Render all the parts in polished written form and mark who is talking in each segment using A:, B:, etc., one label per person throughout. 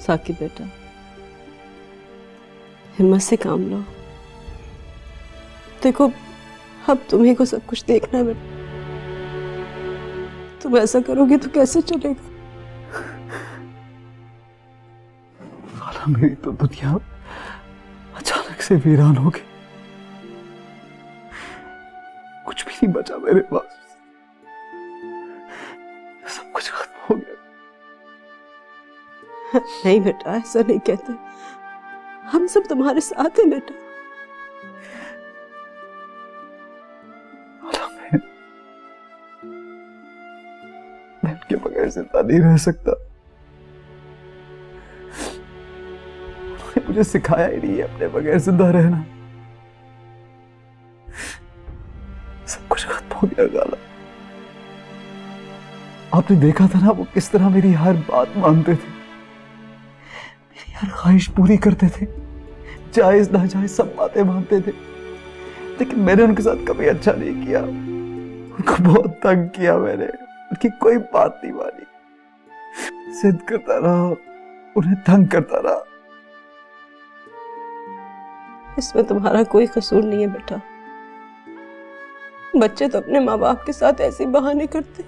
A: साकिब बेटा, हिम्मत से काम लो। देखो, अब तुम्ही को सब कुछ देखना है बेटा। तुम ऐसा करोगे तो कैसे चलेगा?
B: खाला, मेरी तो दुनिया अचानक से वीरान हो गई। कुछ भी नहीं बचा मेरे पास, सब कुछ खत्म हो गया।
A: नहीं बेटा, ऐसा नहीं कहते। हम सब तुम्हारे साथ हैं बेटा।
B: मैं उनके बगैर जिंदा नहीं रह सकता। उन्होंने मुझे सिखाया ही नहीं है अपने बगैर जिंदा रहना। सब कुछ खत्म हो गया खाला। आपने देखा था ना, वो किस तरह मेरी हर बात मानते थे, मेरी हर ख्वाहिश पूरी करते थे, जायज नाजायज सब बातें मानते थे। लेकिन मैंने उनके साथ कभी अच्छा नहीं किया। उनको बहुत तंग किया मैंने, उनकी कोई बात नहीं मानी। जिद करता रहा, उन्हें तंग करता रहा।
A: इसमें तुम्हारा कोई कसूर नहीं है बेटा। बच्चे तो अपने माँ बाप के साथ ऐसे बहाने करते,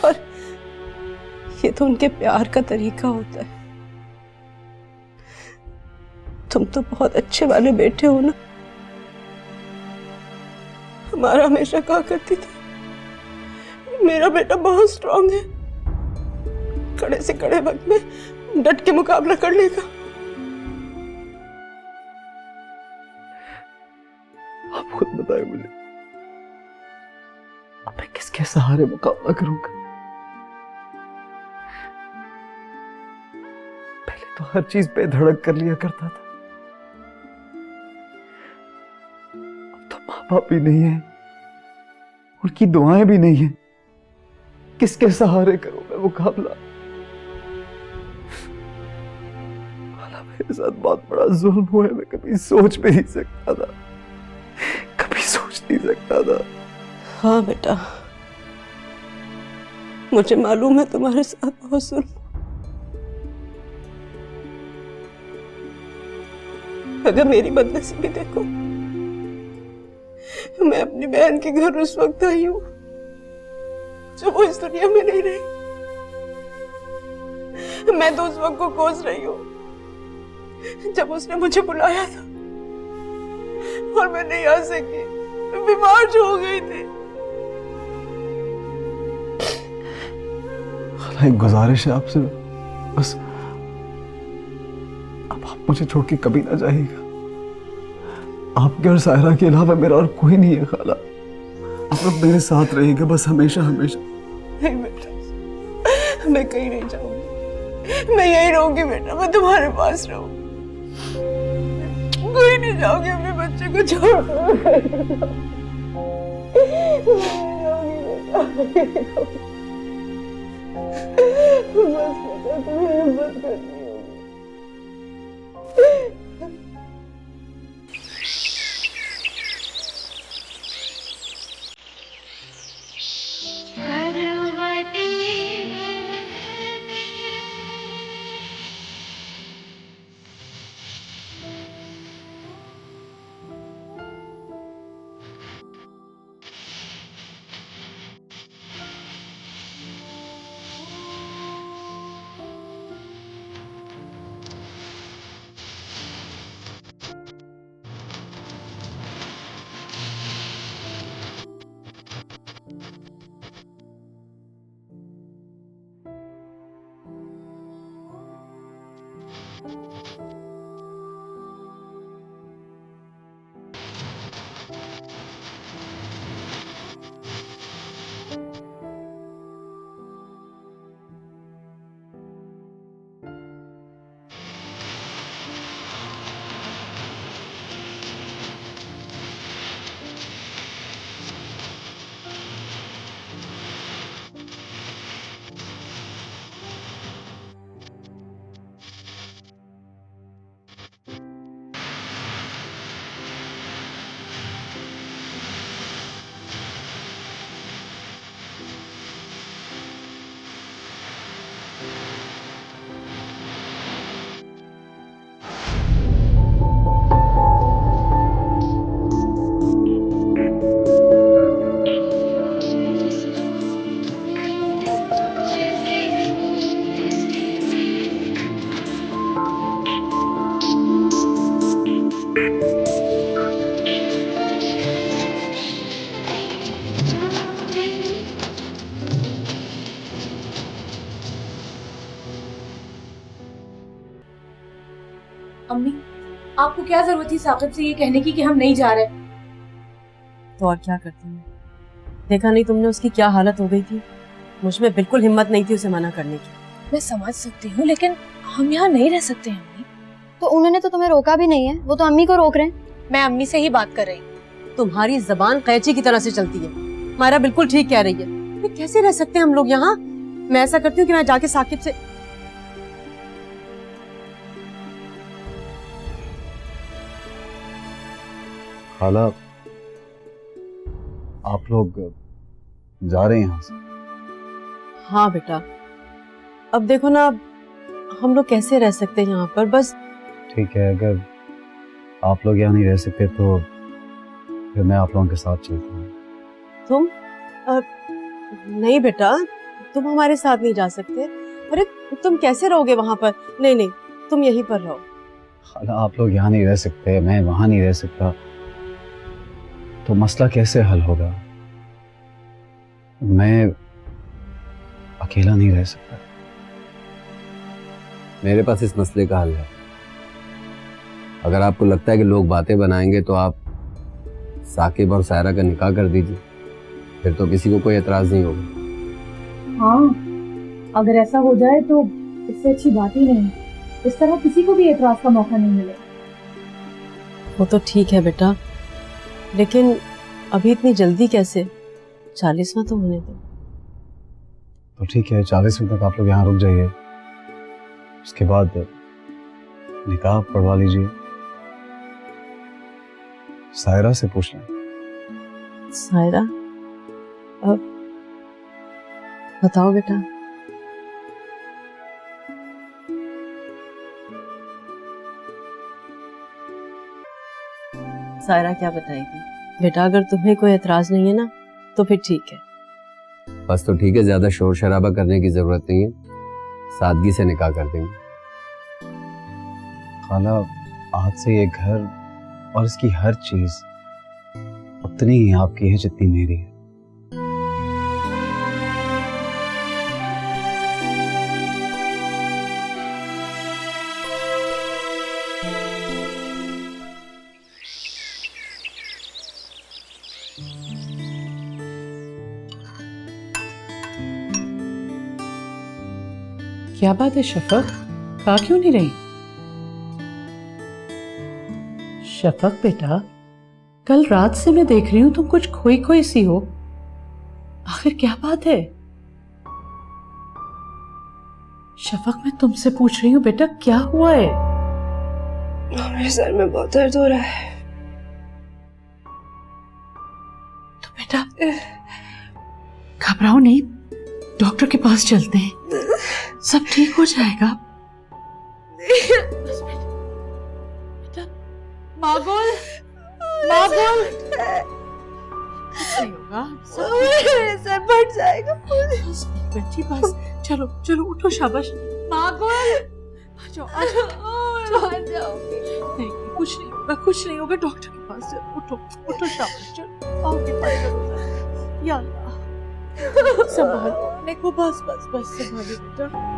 A: और ये तो उनके प्यार का तरीका होता है। तुम तो बहुत अच्छे वाले बेटे हो ना। हमारा हमेशा कहा करती थी, मेरा बेटा बहुत स्ट्रांग है, कड़े से कड़े वक्त में डट के मुकाबला कर लेगा।
B: आप खुद बताएं मुझे, अब मैं किसके सहारे मुकाबला करूंगा? पहले तो हर चीज बेधड़क कर लिया करता था, अब तो माँ बाप भी नहीं है, उनकी दुआएं भी नहीं है। किसके सहारे करूं मैं मुकाबला? खाला, मेरे साथ बहुत बड़ा जुल्म हुआ है। मैं कभी सोच भी नहीं सकता था, कभी सोच नहीं सकता था।
A: हाँ बेटा, मुझे मालूम है तुम्हारे साथ बहुत जुल्म। अगर मेरी बदनसीबी देखो, मैं अपनी बहन के घर उस वक्त आई हूँ जब वो इस दुनिया में नहीं रही। मैं तो उस वक्त को कोस रही हूँ जब उसने मुझे बुलाया था, और मैं नहीं आ सकी, बीमार जो हो गई थी।
B: खाला, एक गुजारिश है आपसे, बस अब आप मुझे छोड़ के कभी ना जाइएगा। आपके और सायरा के अलावा मेरा और कोई नहीं है खाला। आप लोग मेरे साथ रहिएगा बस, हमेशा हमेशा।
A: नहीं बेटा, मैं कहीं नहीं जाऊंगी, मैं यही रहूंगी बेटा, मैं तुम्हारे पास रहूंगी। कोई नहीं जाऊंगी अपने बच्चे को छोड़। बस बेटा, तुम्हें हिम्मत करनी होगी।
C: अम्मी, आपको क्या जरूरत थी साकिब से ये कहने की कि हम नहीं जा रहे?
D: तो और क्या करती मैं? देखा नहीं तुमने उसकी क्या हालत हो गई थी? मुझ में बिल्कुल हिम्मत नहीं थी उसे मना करने की।
C: मैं समझ सकती हूँ, लेकिन हम यहाँ नहीं रह सकते हैं अम्मी।
E: तो उन्होंने तो तुम्हें रोका भी नहीं है, वो तो अम्मी को रोक रहे हैं।
C: मैं अम्मी से ही बात कर रही हूँ।
D: तुम्हारी जबान कैंची की तरह से चलती है। मायरा बिल्कुल ठीक कह रही है। मैं कैसे रह सकते हैं हम लोग यहाँ? मैं ऐसा करती हूँ कि मैं जाके साकिब से
B: खाला, आप लोग जा रहे हैं यहाँ से?
D: हाँ बेटा, अब देखो ना, हम लोग कैसे रह सकते हैं यहाँ पर? बस
B: ठीक है, अगर आप लोग यहाँ नहीं रह सकते तो फिर मैं आप लोगों के साथ चलता हूँ।
D: तुम नहीं बेटा, तुम हमारे साथ नहीं जा सकते। अरे तुम कैसे रहोगे वहां पर? नहीं नहीं, तुम यहीं पर रहो।
B: खाला, आप लोग यहाँ नहीं रह सकते, मैं वहां नहीं रह सकता, तो मसला कैसे हल होगा? मैं अकेला नहीं रह सकता।
F: मेरे पास इस मसले का हल है। अगर आपको लगता है कि लोग बातें बनाएंगे तो आप साकिब और सायरा का निकाह कर दीजिए, फिर तो किसी को कोई एतराज नहीं होगा।
C: हाँ, अगर ऐसा हो जाए तो इससे अच्छी बात ही नहीं। इस तरह किसी को भी एतराज का मौका नहीं मिलेगा।
D: वो तो ठीक है बेटा, लेकिन अभी इतनी जल्दी कैसे? 40वां तो होने दो।
B: तो ठीक है, 40 तक आप लोग यहाँ रुक जाइए, उसके बाद निकाह पढ़वा लीजिए। सायरा से पूछ लें।
D: सायरा, अब बताओ बेटा। सायरा क्या बताएगी? बेटा अगर तुम्हें कोई एतराज नहीं है ना तो फिर ठीक है।
F: बस तो ठीक है, ज्यादा शोर शराबा करने की जरूरत नहीं है, सादगी से निकाह कर देंगे।
B: खाला, आज से ये घर और इसकी हर चीज उतनी ही आपकी है जितनी मेरी है।
G: क्या बात है शफक, कहा क्यों नहीं रही? शफक बेटा, कल रात से मैं देख रही हूं तुम कुछ खोई खोई सी हो। आखिर क्या बात है? शफक, मैं तुमसे पूछ रही हूँ बेटा, क्या हुआ है?
A: मेरे सर में बहुत दर्द हो रहा है।
G: तो बेटा घबराओ नहीं, डॉक्टर के पास चलते हैं, सब ठीक हो जाएगा। बस बेटा, मागोल, मागोल, कुछ नहीं होगा, सब
A: मेरे सर फट जाएगा।
G: बस बच्ची, बस चलो चलो, उठो, शाबाश। मागोल, आ जाओ आ जाओ,
A: आ जाओ।
G: नहीं कुछ नहीं होगा, कुछ नहीं होगा, डॉक्टर के पास चलो, उठो उठो, शाबाश, चलो आओ के पास करो। या अल्लाह, संभालो अपने को, बस बस बस संभालो बेटा।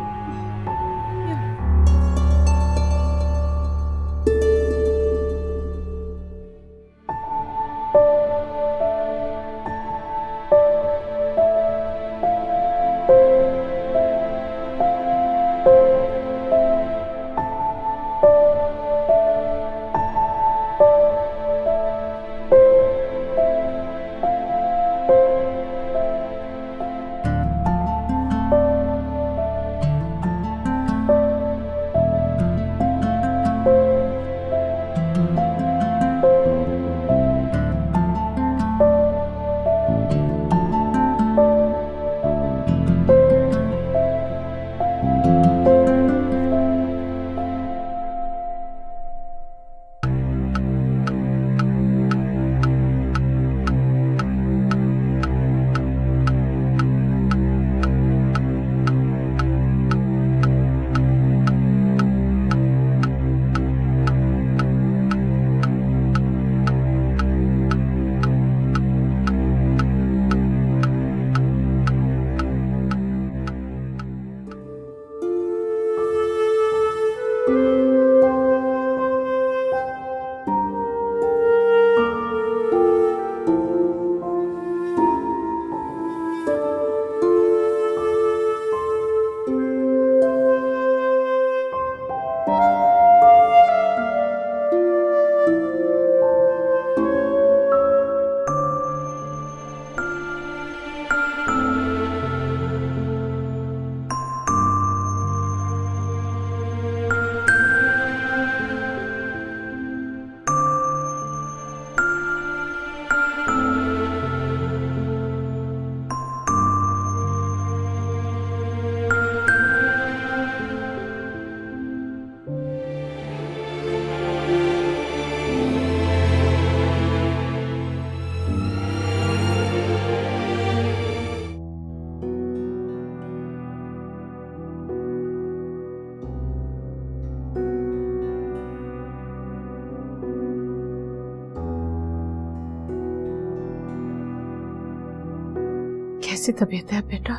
G: कैसी तबीयत है बेटा?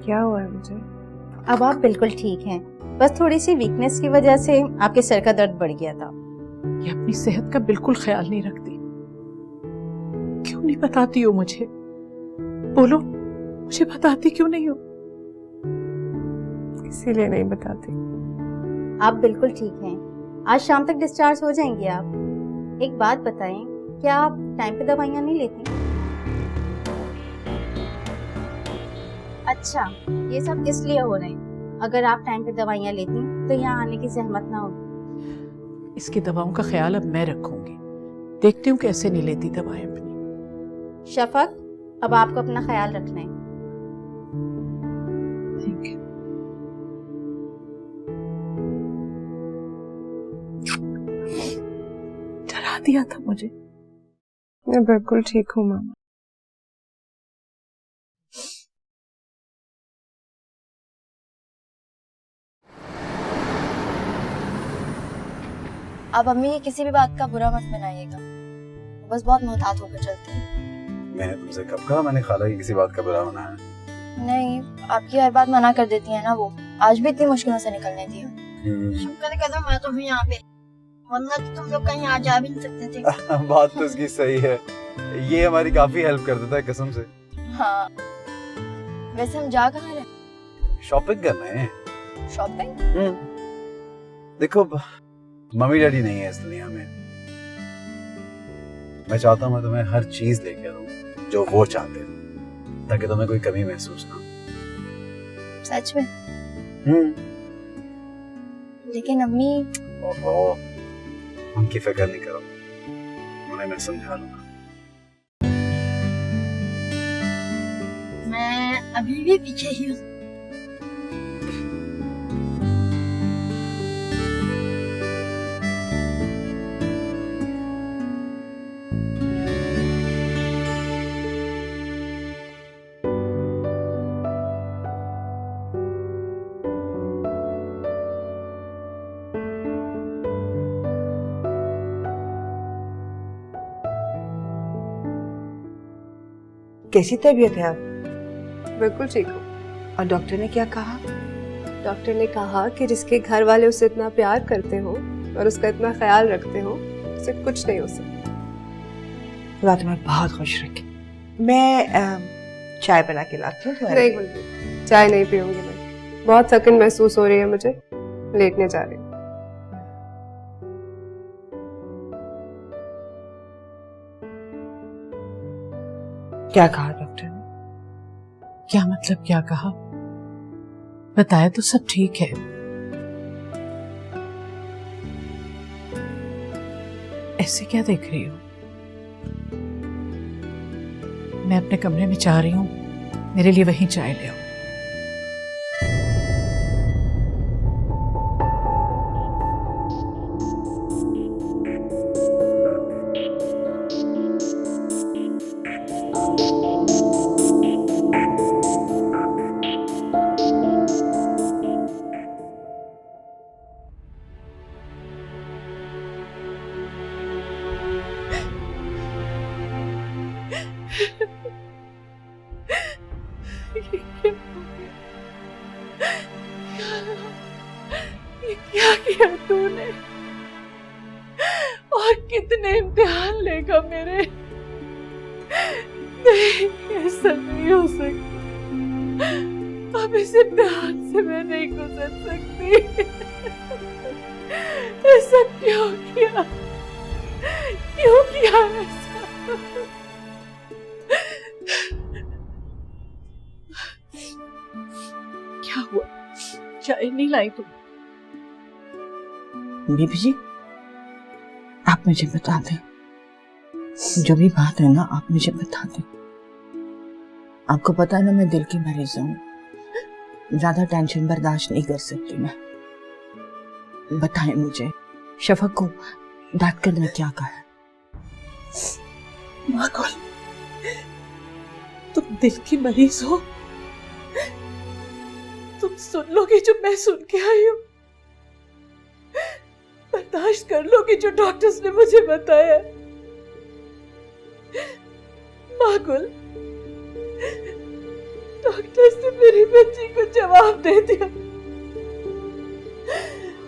H: क्या हुआ है मुझे?
I: अब आप बिल्कुल ठीक हैं, बस थोड़ी सी वीकनेस की वजह से आपके सर का दर्द बढ़ गया था।
G: ये अपनी सेहत का बिल्कुल ख्याल नहीं रखती। क्यों नहीं बताती हो मुझे? बोलो, मुझे बताती क्यों नहीं हो?
H: इसीलिए नहीं बताती।
I: आप बिल्कुल ठीक हैं, आज शाम तक डिस्चार्ज हो जाएंगे आप। एक बात बताएं, क्या आप टाइम पे दवाइयाँ नहीं लेती? अच्छा, ये सब इसलिए हो रहे हैं। अगर आप टाइम पे दवाइयाँ लेती तो यहाँ आने की जहमत ना होगी।
G: इसकी दवाओं का ख्याल अब मैं रखूंगी। देखती हूँ कैसे नहीं लेती दवाएं अपनी।
I: शफक, अब आपको अपना ख्याल रखना है।
G: ठीक है। डरा दिया था मुझे।
H: मैं बिल्कुल ठीक हूँ मामा।
E: आप अम्मी की किसी भी बात का बुरा मत बनाइएगा, बस बहुत मोहतात होकर चलते हैं।
B: मैंने तुमसे कब कहा मैंने खाला की किसी बात का बुरा बनाया?
E: नहीं, आपकी हर बात मना कर देती है ना वो। आज भी इतनी मुश्किलों से निकलने दिया।
J: शुक्र कदम मैं तो भी यहाँ पे, वरना तो तुम लोग कहीं आ जा भी नहीं सकते थे।
B: बात तो इसकी सही है, ये हमारी काफी हेल्प कर देता है कसम से।
E: हाँ, वैसे हम जा कहाँ रहे?
B: शॉपिंग करना है।
E: शॉपिंग?
B: देखो, मम्मी डैडी नहीं है इस दुनिया में। मैं चाहता हूँ मैं तुम्हें हर चीज लेके दूं जो वो चाहते हैं, ताकि तुम्हें कोई कमी महसूस ना हो।
E: सच में? लेकिन अम्मी।
B: ओहो, उनकी फिक्र नहीं करो, उन्हें मैं समझा लूंगा।
J: मैं अभी भी पीछे ही हूँ।
A: कैसी तबीयत है आप?
H: बिल्कुल ठीक हूँ।
A: और डॉक्टर ने क्या कहा?
H: डॉक्टर ने कहा कि जिसके घर वाले उसे इतना प्यार करते हो और उसका इतना ख्याल रखते हो, उसे कुछ नहीं हो सकता।
A: खुदा तुम्हें बहुत खुश रखे। मैं चाय बना के लाती हूँ तुम्हारे
H: नहीं
A: लिए।
H: गुलबी, चाय नहीं पीऊंगी मैं। बहुत थकन महसूस हो रही है मुझे, लेटने जा रही हूँ।
A: क्या कहा डॉक्टर ने?
G: क्या मतलब क्या कहा? बताया तो सब ठीक है। ऐसे क्या देख रही हो? मैं अपने कमरे में जा रही हूँ, मेरे लिए वहीं चाय ले आओ। ये क्या किया तूने? और कितने इम्तिहान लेगा मेरे? नहीं, ऐसा नहीं हो सकता। अब इस इम्तिहान से मैं नहीं गुजर सकती। ऐसा क्यों किया? क्यों किया ऐसा? क्या हुआ? चाय नहीं लाई तुम?
A: बीबी जी, आप मुझे बता दें, जो भी बात है ना आप मुझे बता दें। आपको पता है ना मैं दिल की मरीज हूँ, ज्यादा टेंशन बर्दाश्त नहीं कर सकती मैं। बताएं मुझे, शफक को डॉक्टर ने क्या कहा है?
G: माकुल, तुम दिल की मरीज हो? तुम सुन लोगे जो मैं सुन के आई हूँ? बर्दाश्त कर लोगे जो डॉक्टर्स ने मुझे बताया? माकुल, डॉक्टर ने मेरी बच्ची को जवाब दे दिया,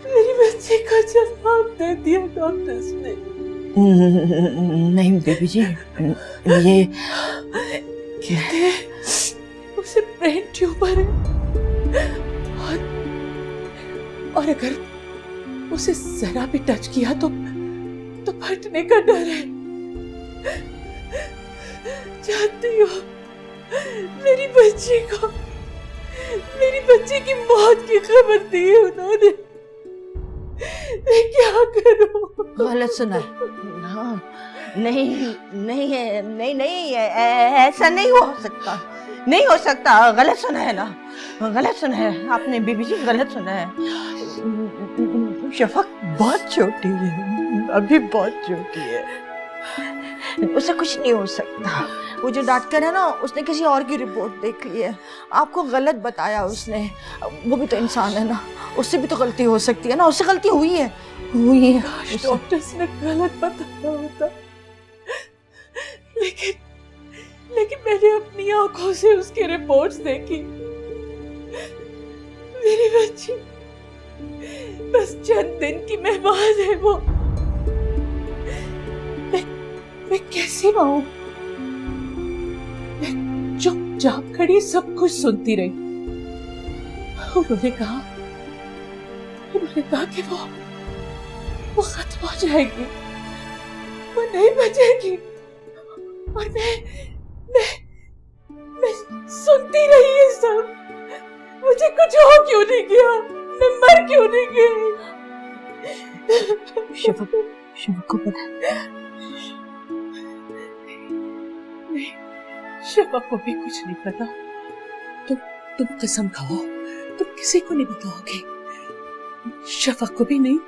G: मेरी बच्ची को जवाब दे दिया डॉक्टर्स ने।
A: नहीं बेबी जी, ये
G: कहते हैं उसे ब्रेन ट्यूमर है और अगर उसे जरा भी टच किया तो फटने का डर है। जानती हो मेरी बच्ची की मौत की खबर दी है उन्होंने। मैं क्या करूं?
A: गलत सुना है। हाँ, नहीं है, नहीं ऐसा नहीं हो सकता, नहीं हो सकता। गलत सुना है ना, गलत सुना है आपने बीबी जी, गलत सुना है। शफक बहुत छोटी है, अभी बहुत छोटी है, उसे कुछ नहीं हो सकता। वो जो डॉक्टर है ना, उसने किसी और की रिपोर्ट देख ली है, आपको गलत बताया उसने। वो भी तो इंसान है ना, उससे भी तो गलती हो सकती है ना, उससे गलती हुई है।
G: डॉक्टर्स ने गलत बताया होता, लेकिन मैंने अपनी आंखों से उसकी रिपोर्ट्स देखी। मेरी बच्ची बस चंद दिन की मेहमान है वो। मैं कैसी माँ हूं? मैं चुपचाप खड़ी सब कुछ सुनती रही। उन्होंने कहा कि वो खत्म हो जाएगी, वो नहीं बचेगी। और मैं सुनती रही ये सब। मुझे कुछ हो क्यों नहीं गया? मैं मर क्यों नहीं गई?
A: शफक को पता
G: नहीं, शफक को भी कुछ नहीं पता। तुम कसम खाओ, तुम किसी को नहीं बताओगे। शफक को भी नहीं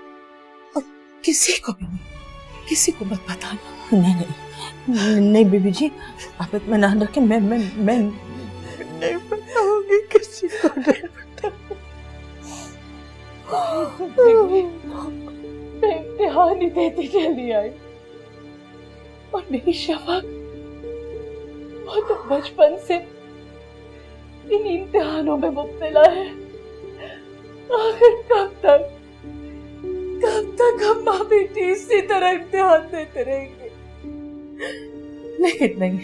G: और किसी को भी नहीं, किसी को मत बताना।
A: नहीं बीबी जी, आप इत्मीनान रखें, मैं नहीं बताऊंगी, किसी को नहीं बताऊंगी।
G: मैं इम्तिहान ही देती चली आई और मेरी शफक वो तो बचपन से इन इम्तिहानों में मुब्तला है। आखिर कब तक हम माँ बेटी इसी तरह इम्तिहान देते रहेंगे? लेकिन नहीं,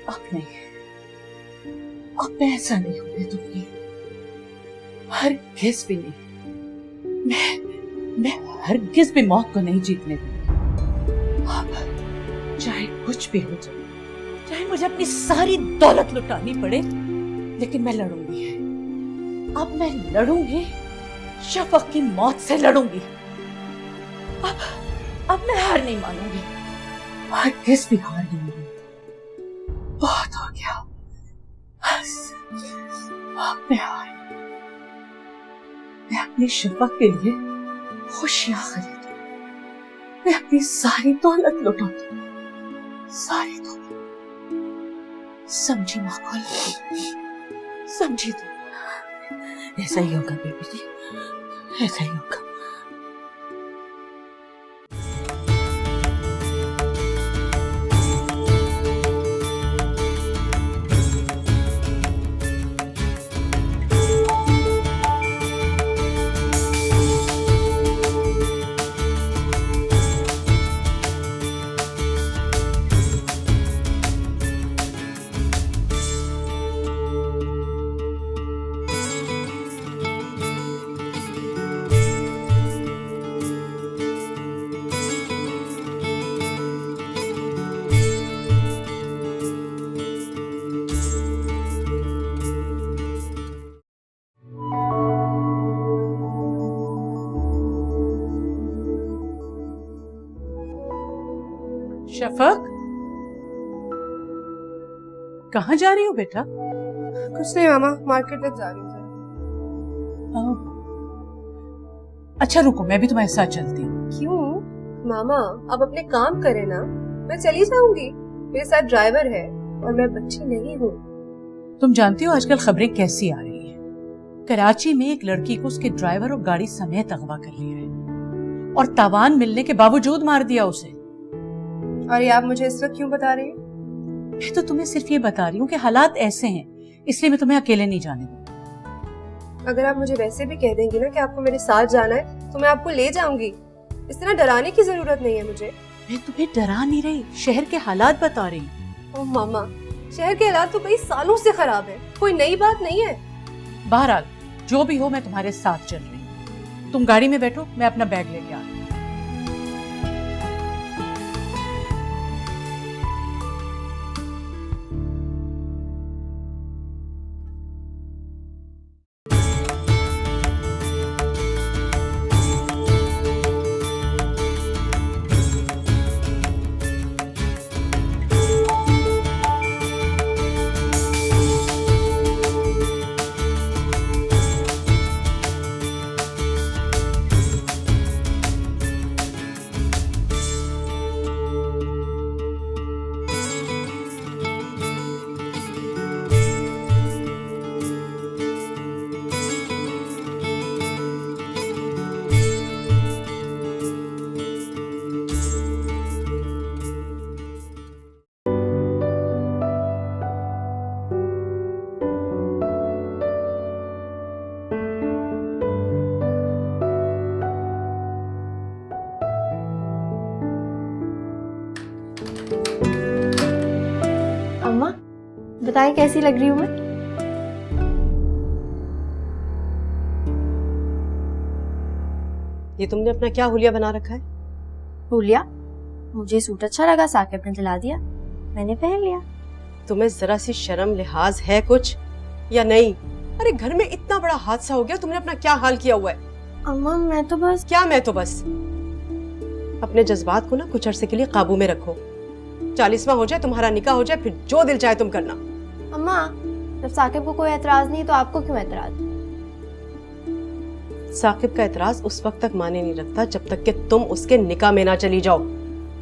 G: अब मैं ऐसा नहीं होने दूंगी, हरगिज़ भी नहीं। मैं हरगिज़ भी मौत को नहीं जीतने दूंगी। अब चाहे कुछ भी हो जाए, चाहे मुझे अपनी सारी दौलत लुटानी पड़े, लेकिन मैं लड़ूंगी। अब मैं लड़ूंगी, शफक की मौत से लड़ूंगी। अब मैं हार नहीं मानूंगी, हरगिज़ भी हार नहीं मानूंगी। बहुत हो गया, बस अब मैं हार। मैं अपनी शफक के लिए खुशियां खरीदूं, मैं अपनी सारी दौलत लुटा दूं, सारी दौलत। समझी माकूल? समझी तुम? ऐसा ही होगा बेबी जी, ऐसा ही होगा। शफक, कहाँ जा रही हो बेटा?
H: कुछ नहीं मामा, मार्केट तक जा रही हूँ।
G: अच्छा रुको, मैं भी तुम्हारे साथ चलती हूँ।
H: क्यों मामा, आप अपने काम करें ना, मैं चली जाऊंगी। मेरे साथ ड्राइवर है और मैं बच्ची नहीं हूँ।
G: तुम जानती हो आजकल खबरें कैसी आ रही है। कराची में एक लड़की को उसके ड्राइवर और गाड़ी समेत अगवा कर लिया है और तावान मिलने के बावजूद मार दिया उसे।
H: और ये आप मुझे इस वक्त क्यों बता रही हैं?
G: मैं तो तुम्हें सिर्फ ये बता रही हूँ कि हालात ऐसे हैं, इसलिए मैं तुम्हें अकेले नहीं जाने दूंगी।
H: अगर आप मुझे वैसे भी कह देंगी ना कि आपको मेरे साथ जाना है तो मैं आपको ले जाऊंगी। इस तरह डराने की जरूरत नहीं है मुझे।
G: मैं तुम्हें डरा नहीं रही, शहर के हालात बता रही हूँ।
H: ओ मामा, शहर के हालात तो कई सालों से खराब है, कोई नई बात नहीं है।
G: बहरहाल जो भी हो, मैं तुम्हारे साथ चल रही हूँ। तुम गाड़ी में बैठो, मैं अपना बैग लेके आ रही हूँ।
I: अम्मा बताएं कैसी लग रही हूँ मैं?
D: ये तुमने अपना क्या हुलिया बना रखा है?
I: हुलिया? मुझे सूट अच्छा लगा, साकिब ने दिला दिया, मैंने पहन लिया।
D: तुम्हें जरा सी शर्म लिहाज है कुछ या नहीं? अरे घर में इतना बड़ा हादसा हो गया, तुमने अपना क्या हाल किया हुआ है?
I: अम्मा मैं तो बस
D: क्या मैं तो बस? अपने जज्बात को ना कुछ अरसे के लिए काबू में रखो। 40वां हो जाए, तुम्हारा निकाह हो जाए, फिर जो दिल चाहे तुम करना।
I: अम्मा जब साकिब को कोई एतराज नहीं तो आपको क्यों एतराज?
D: साकिब का एतराज उस वक्त तक माने नहीं रखता जब तक कि तुम उसके निकाह में ना चली जाओ।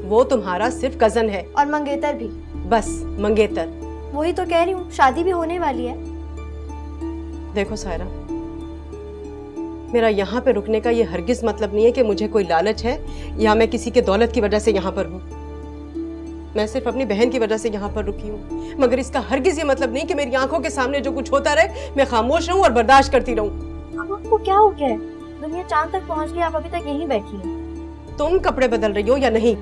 D: वो तुम्हारा सिर्फ कजन है।
I: और मंगेतर भी।
D: बस मंगेतर।
I: वही तो कह रही हूँ, शादी भी होने वाली है।
D: देखो सायरा, मेरा यहाँ पे रुकने का ये हरगिज मतलब नहीं है कि मुझे कोई लालच है या मैं किसी के दौलत की वजह से यहाँ पर हूँ। मैं सिर्फ अपनी बहन की वजह से यहाँ पर रुकी हूँ, मगर इसका हरगिज ये मतलब नहीं कि मेरी आंखों के सामने जो कुछ होता रहे मैं खामोश रहूँ और बर्दाश्त करती रहूँ।
I: अब आपको क्या हो गया है? दुनिया चांद तक पहुँच गई, आप अभी तक यहीं बैठी हैं।
D: तुम कपड़े बदल रही हो या नहीं?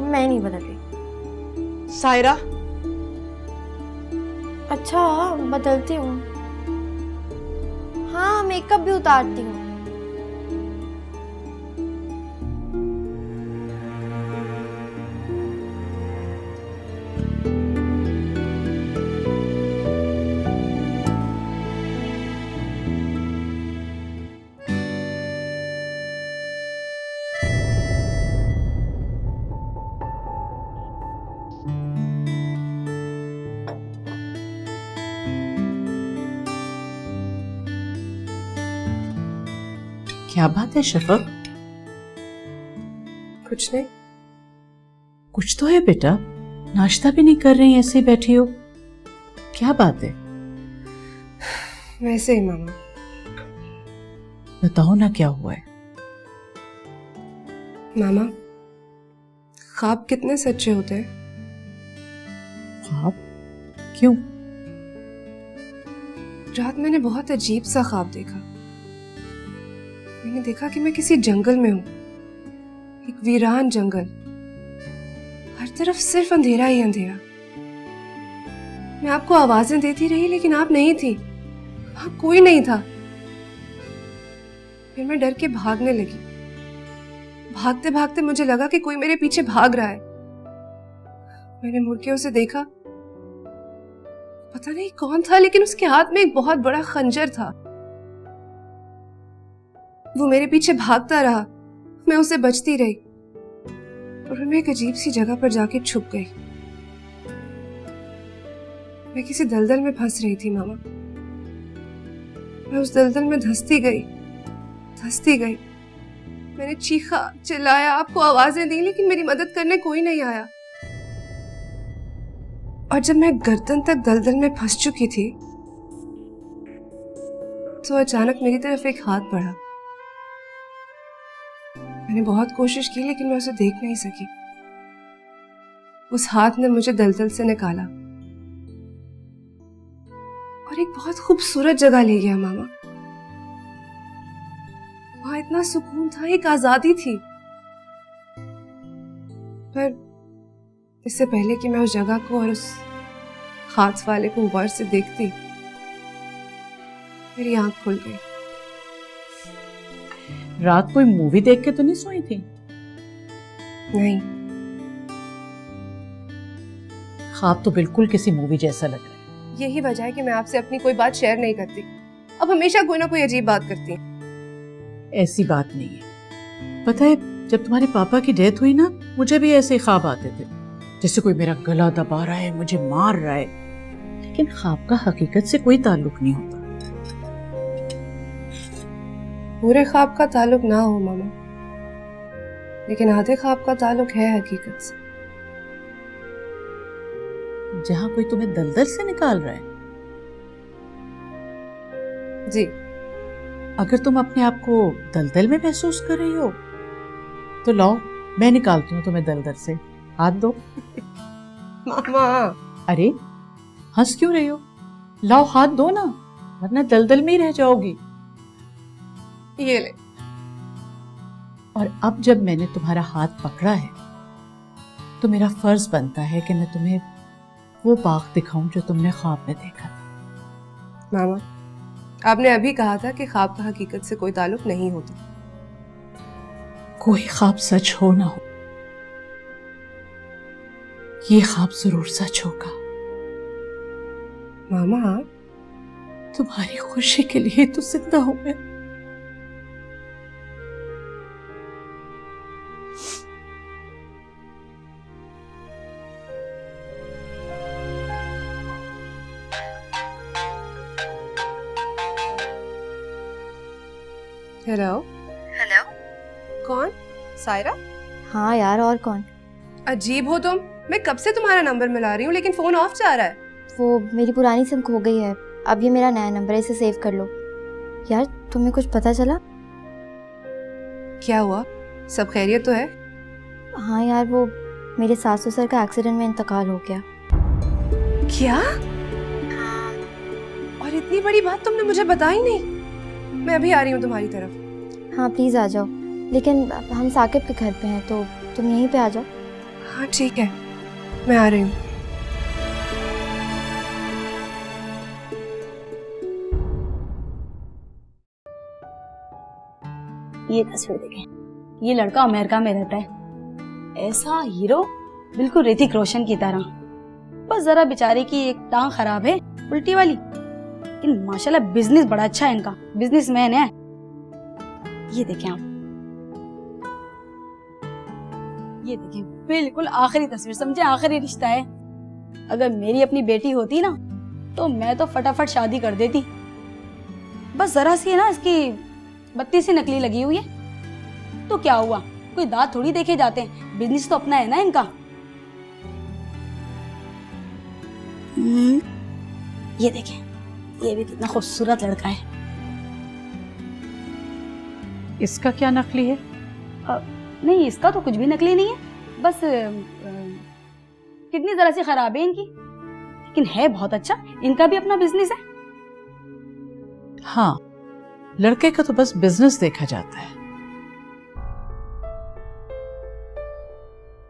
I: मैं नहीं बदल रही।
D: सायरा।
I: अच्छा बदलती हूँ। हाँ मेकअप भी उतारती हूँ।
G: क्या बात है शफक?
H: कुछ नहीं।
G: कुछ तो है बेटा, नाश्ता भी नहीं कर रही, ऐसे बैठी हो, क्या बात है?
H: वैसे ही मामा।
G: बताओ ना क्या हुआ है।
H: मामा, ख्वाब कितने सच्चे होते हैं?
G: ख्वाब? क्यों?
H: रात मैंने बहुत अजीब सा ख्वाब देखा। मैंने देखा कि मैं किसी जंगल में हूँ, एक वीरान जंगल, हर तरफ सिर्फ अंधेरा ही अंधेरा। मैं आपको आवाजें देती रही लेकिन आप नहीं थी, वहां कोई नहीं था। फिर मैं डर के भागने लगी। भागते भागते मुझे लगा कि कोई मेरे पीछे भाग रहा है। मैंने मुड़ के उसे देखा, पता नहीं कौन था लेकिन उसके हाथ में एक बहुत बड़ा खंजर था। वो मेरे पीछे भागता रहा, मैं उसे बचती रही और मैं एक अजीब सी जगह पर जाके छुप गई। मैं किसी दलदल में फंस रही थी मामा। मैं उस दलदल में धंसती गई। मैंने चीखा, चिल्लाया, आपको आवाजें दी लेकिन मेरी मदद करने कोई नहीं आया। और जब मैं गर्दन तक दलदल में फंस चुकी थी तो अचानक मेरी तरफ एक हाथ बढ़ा। मैंने बहुत कोशिश की लेकिन मैं उसे देख नहीं सकी। उस हाथ ने मुझे दलदल से निकाला और एक बहुत खूबसूरत जगह ले गया मामा। वहां इतना सुकून था, एक आजादी थी। पर इससे पहले कि मैं उस जगह को और उस हाथ वाले को गौर से देखती, मेरी आंख खुल गई।
A: रात कोई मूवी देख के तो नहीं सोई थी?
H: नहीं,
A: ख्वाब तो बिल्कुल किसी मूवी जैसा लग रहा है।
H: यही वजह है कि मैं आपसे अपनी कोई बात शेयर नहीं करती। अब हमेशा कोई ना कोई अजीब बात करती हैं।
A: ऐसी बात नहीं है। पता है, जब तुम्हारे पापा की डेथ हुई ना, मुझे भी ऐसे ख्वाब आते थे, जैसे कोई मेरा गला दबा रहा है, मुझे मार रहा है। लेकिन ख्वाब का हकीकत से कोई ताल्लुक नहीं होता।
H: पूरे ख्वाब का ताल्लुक ना हो मामा, लेकिन आधे ख्वाब का ताल्लुक है हकीकत से।
A: जहां कोई तुम्हें दलदल से निकाल रहा है।
H: जी।
A: अगर तुम अपने आप को दलदल में महसूस कर रही हो तो लाओ, मैं निकालती हूँ तुम्हें दलदल से। हाथ दो।
H: मामा,
A: अरे हंस क्यों रही हो? लाओ हाथ दो ना, वरना दलदल में ही रह जाओगी।
H: ये ले।
A: और अब जब मैंने तुम्हारा हाथ पकड़ा है तो मेरा फर्ज बनता है कि मैं तुम्हें वो बाग दिखाऊं जो तुमने ख्वाब में देखा था।
H: मामा, आपने अभी कहा था कि ख्वाब का हकीकत से कोई ताल्लुक नहीं होता।
A: कोई ख्वाब सच हो ना हो, ये ख्वाब जरूर सच होगा।
H: मामा,
A: तुम्हारी खुशी के लिए तो जिंदा हूं मैं।
H: हेलो।
E: हेलो,
H: कौन? सायरा?
E: हाँ यार, और कौन?
H: अजीब हो तुम। मैं कब से तुम्हारा नंबर मिला रही हूँ लेकिन फोन ऑफ जा रहा है।
E: वो मेरी पुरानी सिम खो गई है, अब ये मेरा नया नंबर है, इसे सेव कर लो। यार, तुम्हें कुछ पता चला?
H: क्या हुआ? सब खैरियत तो है?
E: हाँ यार, वो मेरे सास ससुर का एक्सीडेंट में इंतकाल हो गया।
H: क्या? और इतनी बड़ी बात तुमने मुझे बताई नहीं। मैं अभी आ रही हूँ तुम्हारी तरफ।
E: हाँ प्लीज आ जाओ, लेकिन हम साकिब के घर पे हैं तो तुम यहीं पे आ जाओ।
H: हाँ ठीक है, मैं आ रही हूँ।
K: ये तस्वीर देखें, ये लड़का अमेरिका में रहता है। ऐसा हीरो, बिल्कुल ऋतिक रोशन की तरह। बस जरा बेचारे की एक टांग खराब है, उल्टी वाली, लेकिन माशाल्लाह बिजनेस बड़ा अच्छा है इनका, बिजनेसमैन है। ये देखें आप, ये देखें, बिल्कुल आखिरी तस्वीर, समझे, आखिरी रिश्ता है। अगर मेरी अपनी बेटी होती ना तो मैं तो फटाफट शादी कर देती। बस जरा सी है ना इसकी बत्ती सी नकली लगी हुई है, तो क्या हुआ, कोई दांत थोड़ी देखे जाते हैं, बिजनेस तो अपना है ना इनका। ये देखें, ये भी कितना खूबसूरत लड़का है।
A: इसका क्या नकली है?
K: नहीं, इसका तो कुछ भी नकली नहीं है, बस किडनी जरा सी खराब है इनकी, लेकिन है बहुत अच्छा। इनका भी अपना बिजनेस है।
A: हाँ, लड़के का तो बस बिजनेस देखा जाता है।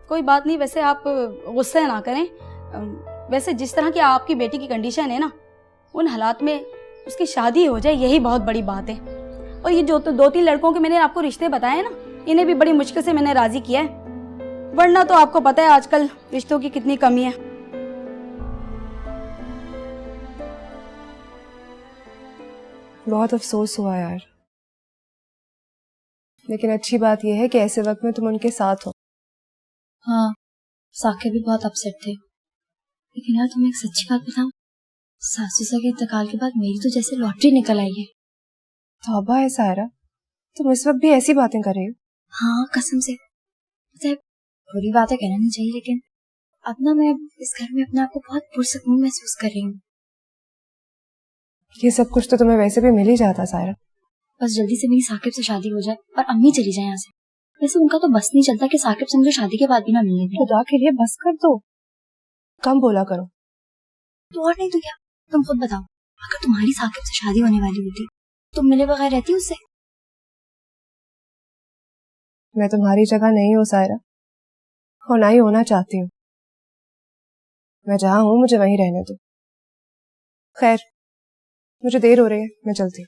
K: कोई बात नहीं, वैसे आप गुस्सा ना करें। वैसे जिस तरह की आपकी बेटी की कंडीशन है ना, उन हालात में उसकी शादी हो जाए यही बहुत बड़ी बात है। और ये जो तो 2-3 लड़कों के मैंने आपको रिश्ते बताए ना, इन्हें भी बड़ी मुश्किल से मैंने राजी किया है, वरना तो आपको पता है आजकल रिश्तों की कितनी कमी है।
H: बहुत अफसोस हुआ यार, लेकिन अच्छी बात यह है कि ऐसे वक्त में तुम उनके साथ हो।
E: हाँ, साकिब भी बहुत अपसेट थे, लेकिन यार तुम्हें एक सच्ची बात बताऊं, सासू ससुर के इंतकाल के बाद मेरी तो जैसे लॉटरी निकल आई है।
H: तौबा है सायरा, तुम इस वक्त भी ऐसी बातें कर रही हो?
E: हाँ कसम से, पता है बुरी बातें कहना नहीं चाहिए, लेकिन अब ना मैं इस घर में अपने आप को बहुत पुरसकून महसूस कर रही हूँ।
H: ये सब कुछ तो तुम्हें वैसे भी मिल ही जाता सायरा।
E: बस जल्दी से मेरी साकिब से शादी हो जाए और अम्मी चली जाए यहाँ से। वैसे उनका तो बस नहीं चलता कि साकिब से मुझे शादी के बाद भी ना मिलने दें।
C: खुदा के लिए बस कर दो,
H: कम बोला करो।
E: तो और नहीं तो क्या, तुम खुद बताओ, अगर तुम्हारी साकिब से शादी होने वाली होती तुम मिले बगैर रहती उससे?
H: मैं तुम्हारी जगह नहीं हूँ सायरा, और ना ही होना चाहती हूँ। मैं जहाँ हूँ मुझे वहीं रहने दो। खैर, मुझे देर हो रही है, मैं चलती हूँ।